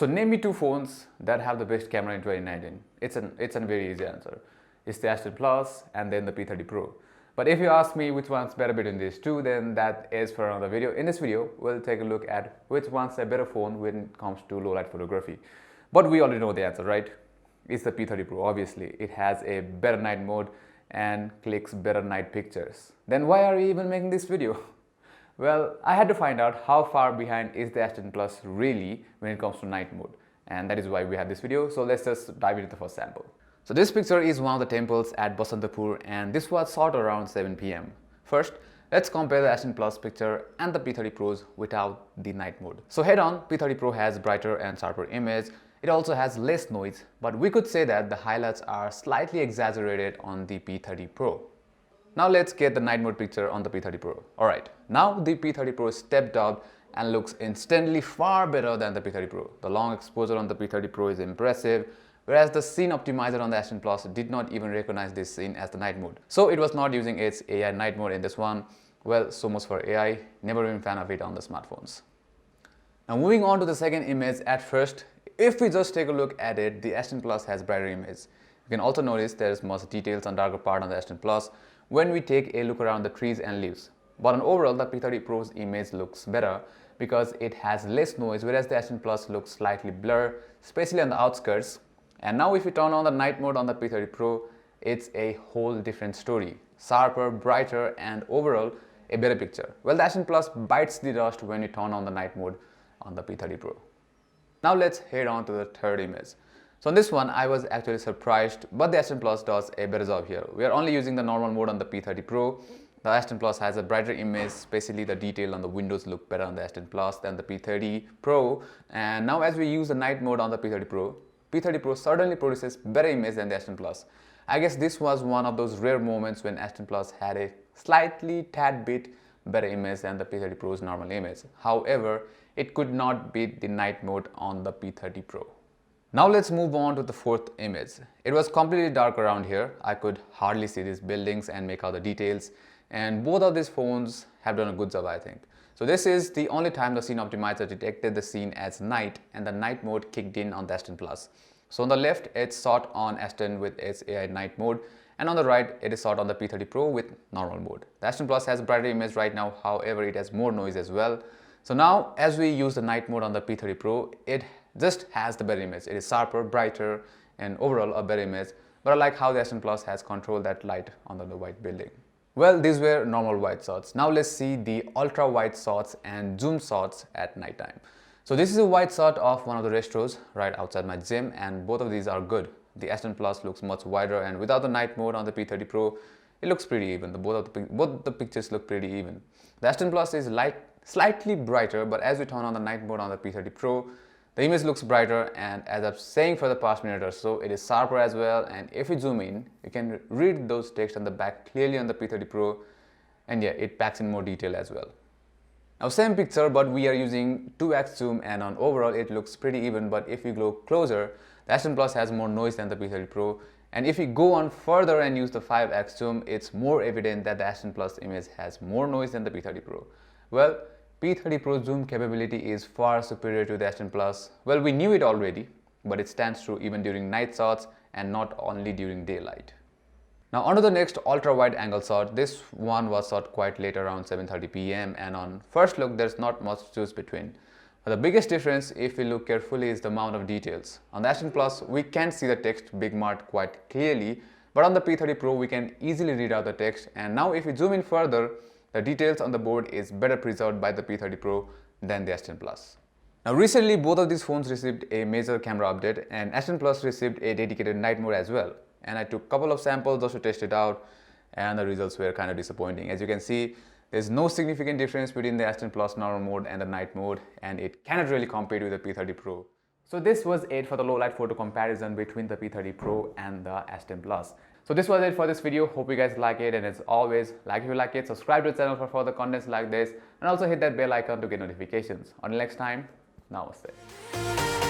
So name me two phones that have the best camera in 2019. It's a very easy answer. It's the S10 Plus and then the P30 Pro. But if you ask me which one's better between these two, then that is for another video. In this video, we'll take a look at which one's a better phone when it comes to low light photography. But we already know the answer, right? It's the P30 Pro, obviously. It has a better night mode and clicks better night pictures. Then why are we even making this video? Well, I had to find out how far behind is the S10 Plus really when it comes to night mode, and that is why we have this video. So let's just dive into the first sample. So this picture is one of the temples at Basantapur, and this was shot around 7 p.m. First, let's compare the S10 Plus picture and the P30 Pros without the night mode. So head on, P30 Pro has brighter and sharper image. It also has less noise, but we could say that the highlights are slightly exaggerated on the P30 Pro. Now let's get the night mode picture on the P30 Pro. Alright, now the P30 Pro stepped up and looks instantly far better than the P30 Pro. The long exposure on the P30 Pro is impressive, whereas the scene optimizer on the S10 Plus did not even recognize this scene as the night mode. So it was not using its AI night mode in this one. Well, so much for AI, never been a fan of it on the smartphones. Now moving on to the second image, at first, if we just take a look at it, the S10 Plus has brighter image. You can also notice there is much details on darker part on the S10 Plus when we take a look around the trees and leaves. But on overall, the P30 Pro's image looks better because it has less noise, whereas the S10 Plus looks slightly blurred, especially on the outskirts. And now if we turn on the night mode on the P30 Pro, it's a whole different story. Sharper, brighter, and overall a better picture. Well, the S10 Plus bites the dust when you turn on the night mode on the P30 Pro. Now let's head on to the third image. So on this one, I was actually surprised, but the S10 Plus does a better job here. We are only using the normal mode on the P30 Pro. The S10 Plus has a brighter image, especially the detail on the windows look better on the S10 Plus than the P30 Pro. And now as we use the night mode on the P30 Pro, P30 Pro certainly produces better image than the S10 Plus. I guess this was one of those rare moments when S10 Plus had a slightly tad bit better image than the P30 Pro's normal image. However, it could not beat the night mode on the P30 Pro. Now let's move on to the fourth image. It was completely dark around here. I could hardly see these buildings and make out the details, and both of these phones have done a good job, I think. So this is the only time the scene optimizer detected the scene as night and the night mode kicked in on the S10 Plus. So on the left, it's shot on S10 with its AI night mode, and on the right, it is shot on the P30 Pro with normal mode. The S10 Plus has brighter image right now, however, it has more noise as well. So now as we use the night mode on the P30 Pro, it just has the better image. It is sharper, brighter, and overall a better image. But I like how the S10 Plus has controlled that light under the white building. Well, these were normal wide shots. Now let's see the ultra wide shots and zoom shots at nighttime. So this is a wide shot of one of the restaurants right outside my gym, and both of these are good. The S10 Plus looks much wider, and without the night mode on the P30 Pro, it looks pretty even. Both the pictures look pretty even. The S10 Plus is slightly brighter, but as we turn on the night mode on the P30 Pro, the image looks brighter, and as I'm saying for the past minute or so, it is sharper as well. And if we zoom in, you can read those text on the back clearly on the P30 Pro, and yeah, it packs in more detail as well. Now same picture, but we are using 2x zoom, and on overall it looks pretty even. But if we go closer, the S10 Plus has more noise than the P30 Pro, and if we go on further and use the 5x zoom, it's more evident that the S10 Plus image has more noise than the P30 Pro. Well, P30 Pro zoom capability is far superior to the S10 Plus. Well, we knew it already, but it stands true even during night shots and not only during daylight. Now on to the next ultra wide angle shot. This one was shot quite late, around 7:30 p.m. and on first look there's not much to choose between. But the biggest difference, if we look carefully, is the amount of details. On the S10 Plus, we can see the text big marked quite clearly, but on the P30 Pro we can easily read out the text. And now if we zoom in further, the details on the board is better preserved by the P30 Pro than the S10 Plus. Now recently, both of these phones received a major camera update, and S10 Plus received a dedicated night mode as well. And I took a couple of samples just to test it out, and the results were kind of disappointing. As you can see, there's no significant difference between the S10 Plus normal mode and the night mode, and it cannot really compete with the P30 Pro. So this was it for the low light photo comparison between the P30 Pro and the S10 Plus. So this was it for this video. Hope you guys like it, and as always, like if you like it, subscribe to the channel for further contents like this, and also hit that bell icon to get notifications. Until next time, namaste.